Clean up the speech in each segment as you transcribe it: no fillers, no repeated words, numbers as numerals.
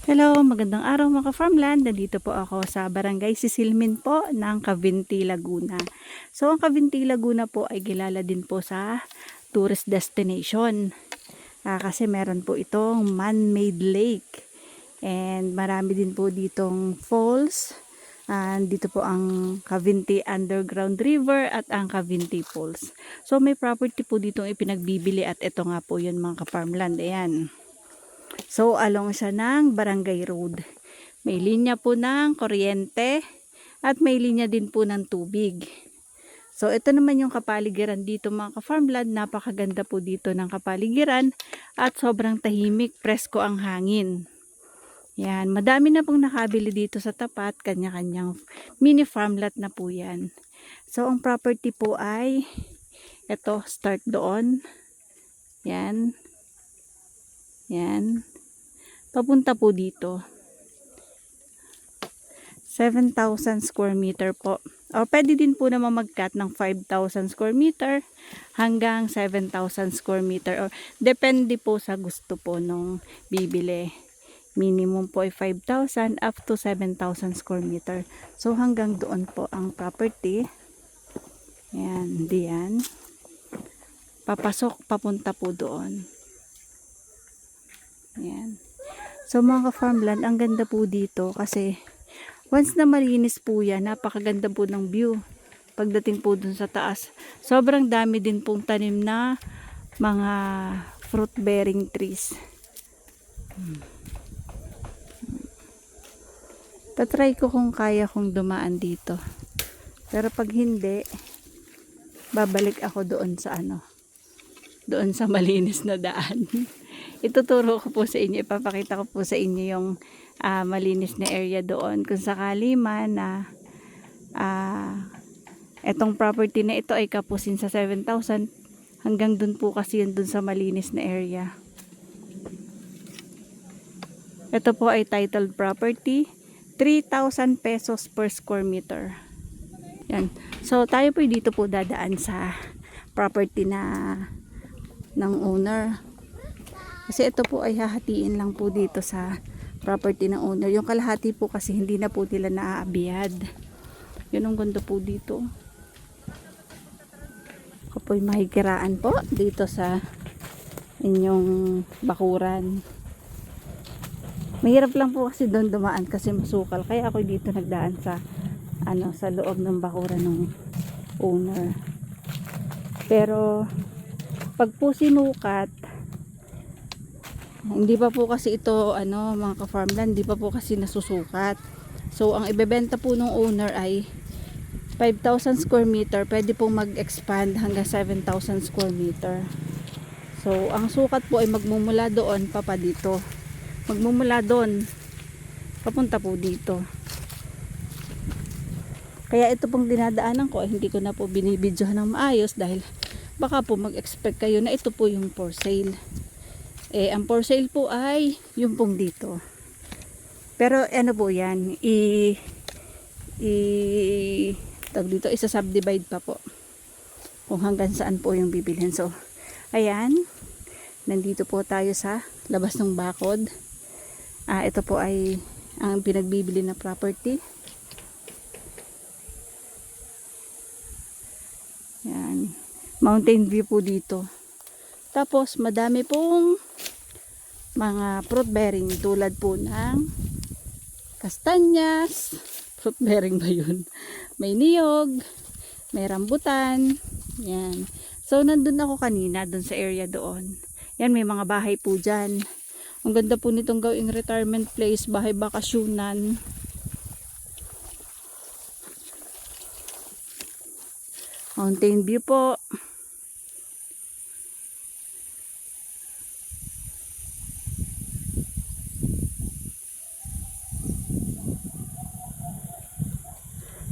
Hello, magandang araw mga ka-farmland. Nandito po ako sa Barangay Sisilmin po ng Cavinti, Laguna. So, ang Cavinti, Laguna po ay kilala din po sa tourist destination. Kasi meron po itong man-made lake. And marami din po ditong falls. Dito po ang Cavinti Underground River at ang Cavinti Falls. So, may property po ditong ipinagbibili at ito nga po yun mga ka-farmland. Ayan. So, along siya ng Barangay Road. May linya po ng kuryente at may linya din po ng tubig. So, ito naman yung kapaligiran dito mga ka-farmland. Napakaganda po dito ng kapaligiran at sobrang tahimik, presko ang hangin. Yan, madami na pong nakabili dito sa tapat, kanya-kanyang mini farmland na po yan. So, ang property po ay ito, start doon. Yan. Yan. Papunta po dito. 7,000 square meter po. O pwede din po naman mag-cut ng 5,000 square meter hanggang 7,000 square meter. Or depende po sa gusto po nung bibili. Minimum po ay 5,000 up to 7,000 square meter. So hanggang doon po ang property. Yan, diyan. Papasok, papunta po doon. Yan. So mga ka-farmland, ang ganda po dito kasi once na malinis po yan, napakaganda po ng view. Pagdating po dun sa taas, sobrang dami din pong tanim na mga fruit bearing trees. Tatry ko kung kaya kong dumaan dito. Pero pag hindi, babalik ako doon sa doon sa malinis na daan. Ituturo ko po sa inyo, ipapakita ko po sa inyo yung malinis na area doon. Kung sakali man na etong property na ito ay kapusin sa 7,000, hanggang dun po kasi yun dun sa malinis na area. Ito po ay titled property, 3,000 pesos per square meter. Yan. So tayo po dito po dadaan sa property ng owner. Kasi ito po ay hahatiin lang po dito sa property ng owner. Yung kalahati po kasi hindi na po nila naaabiyad. Yun ang ganda po dito. Ako po'y mahigiraan po dito sa inyong bakuran. Mahirap lang po kasi doon dumaan kasi masukal. Kaya ako dito nagdaan sa sa loob ng bakuran ng owner. Pero pag po sinukat, hindi pa po kasi ito mga ka-farmland, hindi pa po kasi nasusukat. So ang ibebenta po ng owner ay 5,000 square meter, pwede pong mag-expand hanggang 7,000 square meter. So ang sukat po ay magmumula doon pa dito. Magmumula doon papunta po dito. Kaya ito pong dinadaanan ko ay hindi ko na po binibidyohan ng maayos dahil baka po mag-expect kayo na ito po yung for sale. Ang for sale po ay yung pong dito. Pero ano po yan, tag dito, isa-subdivide pa po. Kung hanggang saan po yung bibilhin. So, ayan. Nandito po tayo sa labas ng bakod. Ito po ay ang pinagbibili na property. Yan. Mountain view po dito. Tapos, madami pong mga fruit bearing tulad po ng kastanyas. Fruit bearing ba yun? May niyog, may rambutan. Yan. So, nandun ako kanina, dun sa area doon. Yan, may mga bahay po dyan. Ang ganda po nitong gawing retirement place, bahay bakasyunan. Mountain view po.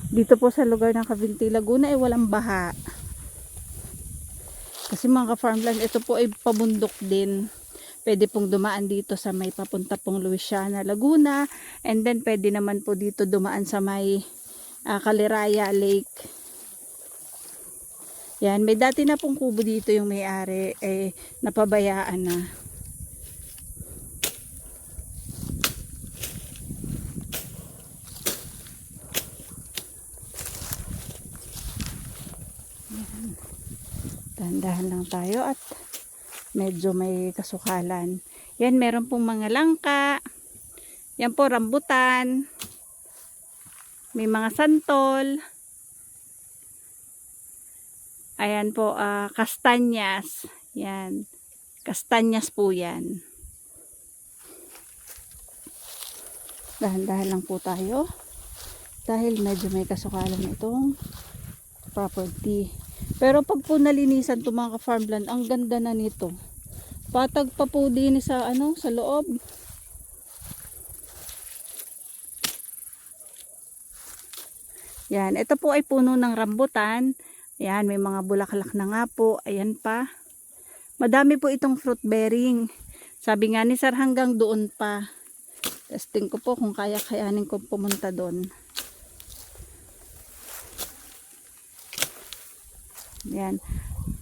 Dito po sa lugar ng Cavinti, Laguna ay walang baha. Kasi mga ka-farmland, ito po ay pabundok din. Pwede pong dumaan dito sa may papunta pong Luisiana, Laguna. And then pwede naman po dito dumaan sa may Caliraya Lake. Yan, may dati na pong kubo dito yung may-ari, napabayaan na. Dahan-dahan lang tayo at medyo may kasukalan. Yan, meron pong mga langka. Yan po, rambutan. May mga santol. Ayan po, kastanyas. Yan. Kastanyas po yan. Dahan-dahan lang po tayo. Dahil medyo may kasukalan itong property. Pero pag po nalinisan itong mga ka-farmland, ang ganda na nito. Patag pa po din sa, sa loob. Yan, ito po ay puno ng rambutan. Yan, may mga bulaklak na nga po. Ayan pa. Madami po itong fruit bearing. Sabi nga ni Sir hanggang doon pa. Testing ko po kung kayanin ko pumunta doon. Yan.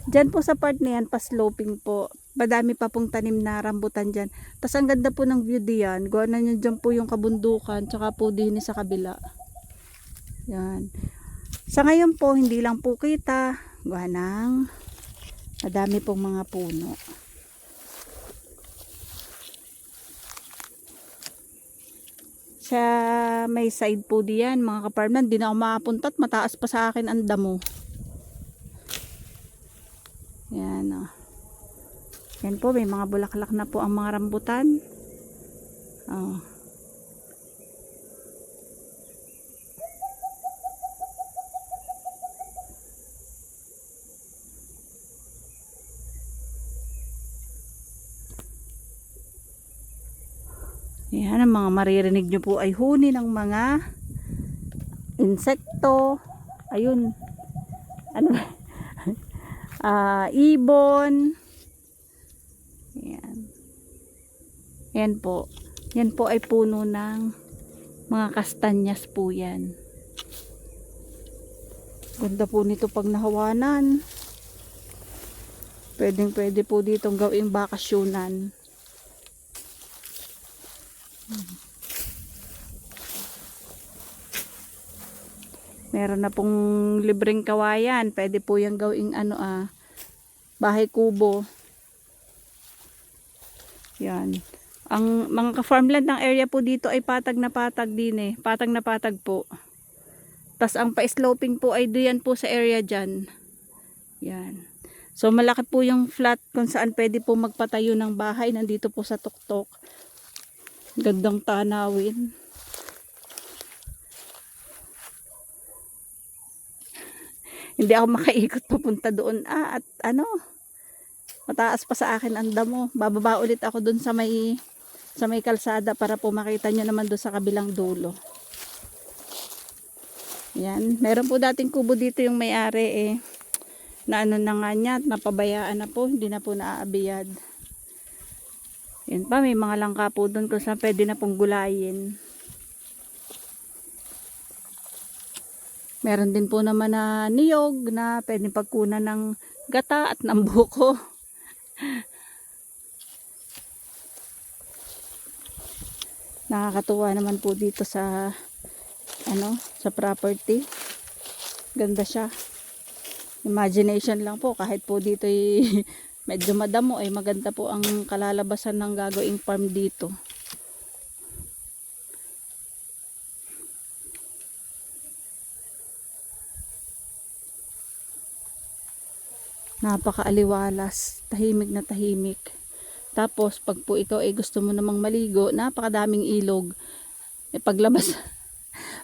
Diyan po sa part na yan, pa-sloping po. Madami pa pong tanim na rambutan dyan. Tapos ang ganda po ng view diyan. Gawa na nyo dyan po yung kabundukan. Tsaka po din sa kabila. Yan. Sa ngayon po, hindi lang po kita. Gawa ng madami pong mga puno. Sa may side po diyan, mga ka-farmland, di na ako makapunta at mataas pa sa akin ang damo. Yan o. Yan po, may mga bulaklak na po ang mga rambutan. Oh. Yan, ang mga maririnig nyo po ay huni ng mga insekto. Ayun. Ano ba? Ibon. Yan. Yan po. Yan po ay puno ng mga kastanyas po yan. Ganda po nito pag nahawanan. Pwede po ditong gawing bakasyonan. Meron na pong libreng kawayan. Pwede po yung gawing bahay kubo. Yan. Ang mga ka-farmland ng area po dito ay patag na patag din eh. Patag na patag po. Tas ang pa-sloping po ay diyan po sa area dyan. Yan. So malaki po yung flat kung saan pwede po magpatayo ng bahay. Nandito po sa tuktok. Gandang tanawin. Hindi ako makaikot papunta doon. At mataas pa sa akin ang damo. Bababa ulit ako doon sa may kalsada para po makita nyo naman doon sa kabilang dulo. Yan. Meron po dating kubo dito yung may-ari na na nga niya. Napabayaan na po. Hindi na po naaabiyad. Yan pa, may mga langka po doon kung saan pwede na pong gulayin. Meron din po naman na niyog na pwedeng pagkunan ng gata at ng buko. Nakakatuwa naman po dito sa sa property. Ganda siya. Imagination lang po kahit po dito medyo madamo ay maganda po ang kalalabasan ng gagawing farm dito. Napakaaliwalas, tahimik na tahimik. Tapos pag po ikaw ay gusto mo namang maligo, napakadaming ilog.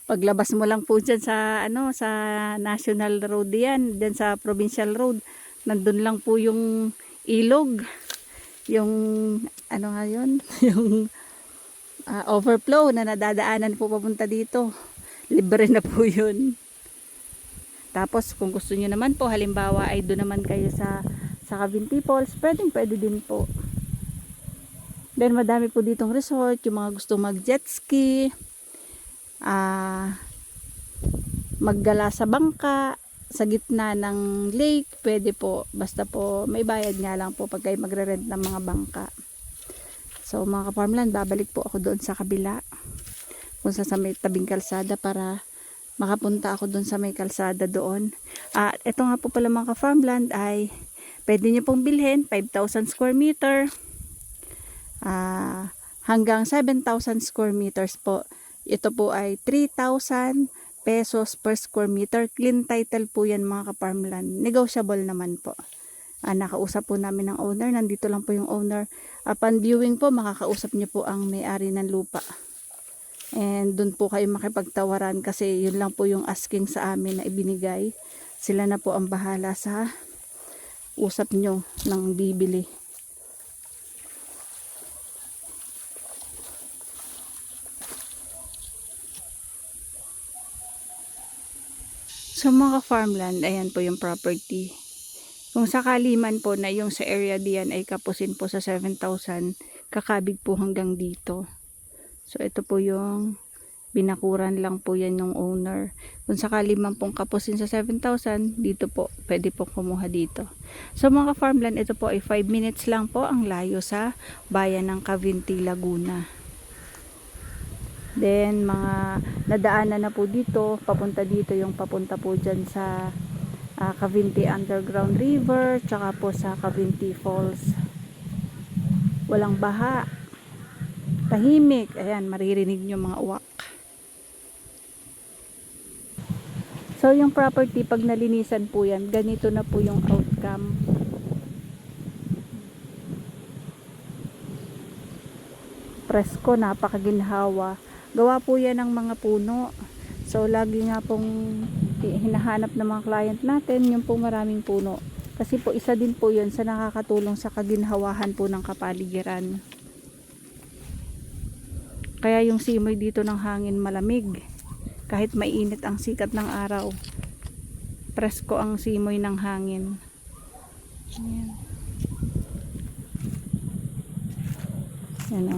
Paglabas mo lang po dyan sa sa National Road yan, dyan sa Provincial Road, nandun lang po yung ilog. Yung nga yun, yung overflow na nadadaanan po papunta dito. Libre na po yun. Tapos kung gusto niyo naman po, halimbawa ay doon naman kayo sa Cavinti Falls, pwede din po. Then madami po ditong resort, yung mga gusto mag jet ski, maggala sa bangka, sa gitna ng lake, pwede po. Basta po may bayad nga lang po pag kayo magre-rent ng mga bangka. So mga ka-farmland, babalik po ako doon sa kabila. Kung sa may tabing kalsada para makapunta ako doon sa may kalsada doon. Ito nga po pala mga ka-farmland ay Pwede nyo pong bilhin 5,000 square meter hanggang 7,000 square meters po. Ito po ay 3,000 pesos per square meter. Clean title po yan mga ka-farmland. Negotiable naman po. Nakausap po namin ng owner. Nandito lang po yung owner. Upon viewing po, makakausap nyo po ang may-ari ng lupa. And dun po kayo makipagtawaran kasi yun lang po yung asking sa amin na ibinigay. Sila na po ang bahala sa usap nyo ng bibili. So mga farmland, ayan po yung property. Kung sakali man po na yung sa area diyan ay kapusin po sa 7,000, kakabig po hanggang dito. So ito po yung binakuran lang po yan ng owner. Kung sakali man pong kapusin sa 7,000, dito po, pwede po kumuha dito. So mga farmland, ito po ay 5 minutes lang po ang layo sa bayan ng Cavinti, Laguna. Then mga nadaanan na po dito, papunta dito yung papunta po dyan sa Cavinti Underground River, tsaka po sa Cavinti Falls. Walang baha. Tahimik. Ayan, maririnig nyo mga uwak. So, yung property, pag nalinisan po yan, ganito na po yung outcome. Presko, napakaginhawa. Gawa po yan ng mga puno. So, lagi nga pong hinahanap ng mga client natin, yung po maraming puno. Kasi po, isa din po yun sa nakakatulong sa kaginhawahan po ng kapaligiran. Kaya yung simoy dito ng hangin malamig. Kahit mainit ang sikat ng araw, presko ang simoy ng hangin. Ayan. Ano.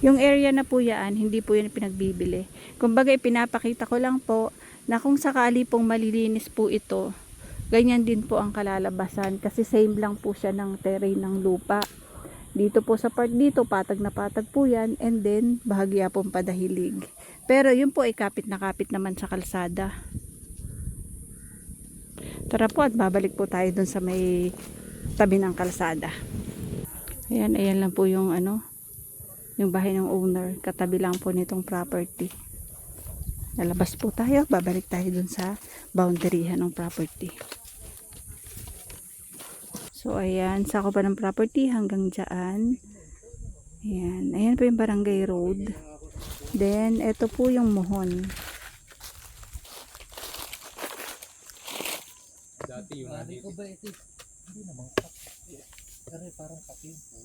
Yung area na po yan, hindi po yan pinagbibili. Kumbaga, pinapakita ko lang po na kung sakali pong malilinis po ito, ganyan din po ang kalalabasan. Kasi same lang po siya ng terrain ng lupa. Dito po sa part dito, patag na patag po yan. And then, bahagya pong padahilig. Pero yun po ay kapit na kapit naman sa kalsada. Tara po at babalik po tayo dun sa may tabi ng kalsada. Ayan, ayan lang po yung yung bahay ng owner. Katabi lang po nitong property. Lalabas po tayo. Babalik tayo dun sa boundaryhan ng property. So, ayan. Sako pa ng property hanggang dyan. Ayan. Ayan po yung barangay road. Then, ito po yung muhon. Dati yung nandito. Hindi naman parang pati po.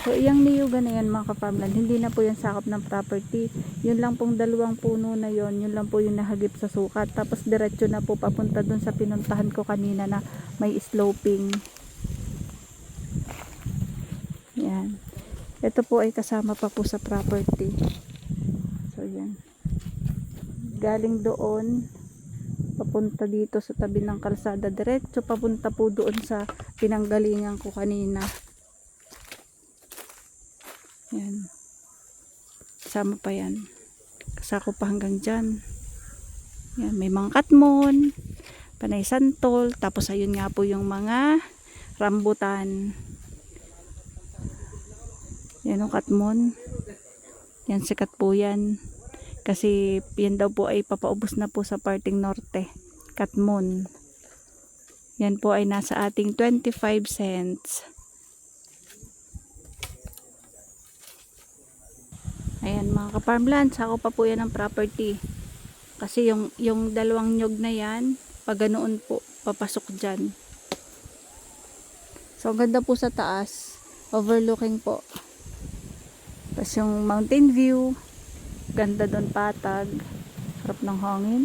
So, iyang niyugan na yan mga ka-farmland. Hindi na po yan sakop ng property. Yun lang pong dalawang puno na yon. Yun lang po yung nahagip sa sukat. Tapos diretso na po papunta dun sa pinuntahan ko kanina na may sloping. Yan. Ito po ay kasama pa po sa property. So, yan. Galing doon, papunta dito sa tabi ng kalsada. Diretso papunta po doon sa pinanggalingan ko kanina. Yan. Kasama pa yan. Kasako pa hanggang dyan. Yan. May mga katmon, panay santol, tapos ayun nga po yung mga rambutan. Yan ang katmon. Yan, sikat po yan. Kasi yan daw po ay papaubos na po sa parting norte. Katmon. Yan po ay nasa ating 25 cents. Ayan mga ka-farmland, sako pa po yan ng property. Kasi yung dalawang nyog na yan, pag ganoon po, papasok dyan. So, ganda po sa taas. Overlooking po. Tapos yung mountain view. Ganda doon patag. Sarap ng hangin.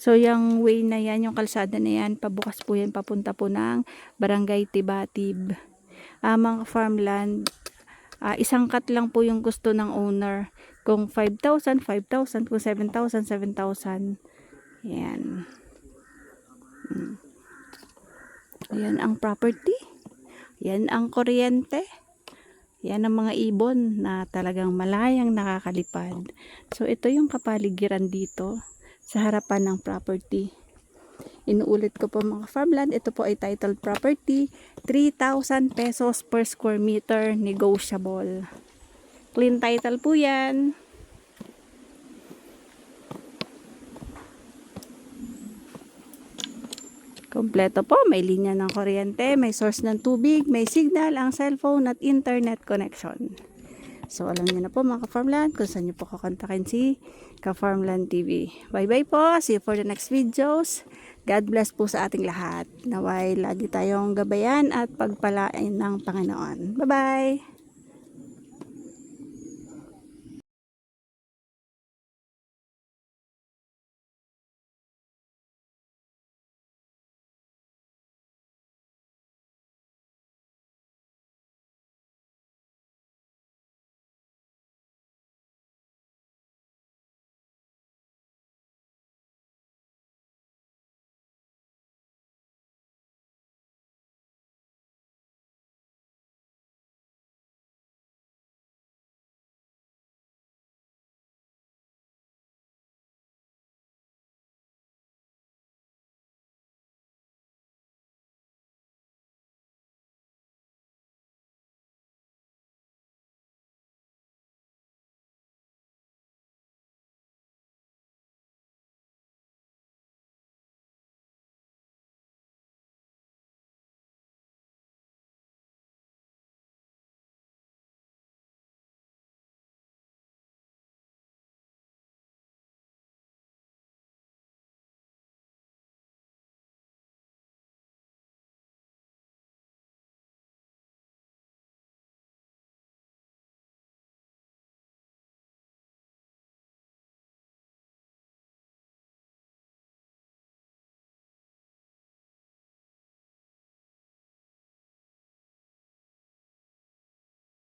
So, yung way na yan, yung kalsada na yan, pabukas po yan, papunta po ng Barangay Tibatib. Mga farmland, isang cut lang po yung gusto ng owner. Kung 5,000, 5,000. Kung 7,000, 7,000. Yan. Yan ang property. Yan ang kuryente. Yan ang mga ibon na talagang malayang nakakalipad. So, ito yung kapaligiran dito sa harapan ng property. Inuulit ko po mga farmland, ito po ay titled property, 3,000 pesos per square meter, negotiable. Clean title po yan. Kompleto po, may linya ng kuryente, may source ng tubig, may signal, ang cellphone at internet connection. So alam niyo na po mga ka-farmland kung saan niyo po kakontakin si Ka-Farmland TV. Bye bye po, see you for the next videos. God bless po sa ating lahat. Naway lagi tayong gabayan at pagpalain ng Panginoon. Bye bye!